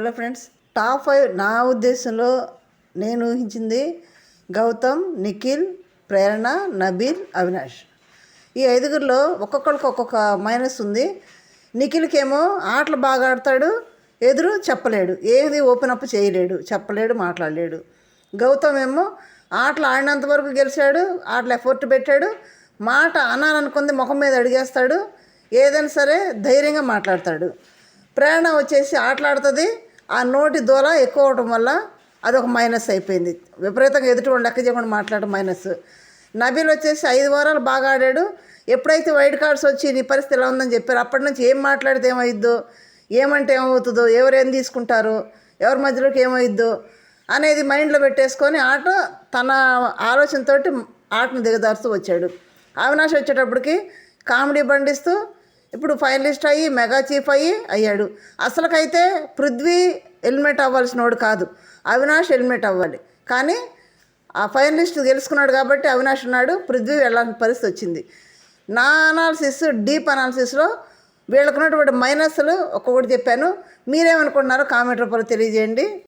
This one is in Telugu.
హలో ఫ్రెండ్స్, టాప్ 5 నా ఉద్దేశంలో నేను ఊహించింది గౌతమ్, నిఖిల్, ప్రేరణ, నబీల్, అవినాష్. ఈ ఐదుగురిలో ఒక్కొక్కరికి ఒక్కొక్క మైనస్ ఉంది. నిఖిల్కేమో ఆటలు బాగా ఆడతాడు, ఎదురు చెప్పలేడు, ఏది ఓపెన్ అప్ చేయలేడు, చెప్పలేడు, మాట్లాడలేడు. గౌతమ్ ఏమో ఆటలు ఆడినంత వరకు గెలిచాడు, ఆటలు ఎఫర్ట్ పెట్టాడు, మాట అనాలనుకుంది ముఖం మీద అడిగేస్తాడు, ఏదైనా సరే ధైర్యంగా మాట్లాడతాడు. ప్రేరణ వచ్చేసి ఆటలాడుతుంది, ఆ నోటి దూల ఎక్కువ అవడం వల్ల అదొక మైనస్ అయిపోయింది. విపరీతంగా ఎదుటి వాళ్ళు లెక్క చేయకుండా మాట్లాడడం మైనస్. నబీల్ వచ్చేసి 5 వారాలు బాగా ఆడాడు. ఎప్పుడైతే వైల్డ్ కార్డ్స్ వచ్చి నీ పరిస్థితి ఎలా ఉందని చెప్పారు, అప్పటి నుంచి ఏం మాట్లాడితే ఏమైద్దో, ఏమంటే ఏమవుతుందో, ఎవరు ఏం తీసుకుంటారో, ఎవరి మధ్యలోకి ఏమైద్దో అనేది మైండ్లో పెట్టేసుకొని ఆట తన ఆలోచనతోటి ఆటను దిగదారుస్తూ వచ్చాడు. అవినాష్ వచ్చేటప్పటికి కామెడీ బండిస్తూ ఇప్పుడు ఫైనలిస్ట్ అయ్యి మెగా చీఫ్ అయ్యాడు. అసలుకైతే పృథ్వీ ఎలిమినేట్ అవ్వాల్సినోడు కాదు, అవినాష్ ఎలిమినేట్ అవ్వాలి. కానీ ఆ ఫైనలిస్ట్ గెలుచుకున్నాడు కాబట్టి అవినాష్ ఉన్నాడు, పృథ్వీ వెళ్ళాల్సిన పరిస్థితి వచ్చింది. నా అనాలిసిస్, డీప్ అనాలిసిస్లో వీళ్ళకున్నటువంటి మైనస్లు ఒక్కొక్కటి చెప్పాను. మీరేమనుకుంటున్నారో కామెంట్ రూపంలో తెలియజేయండి.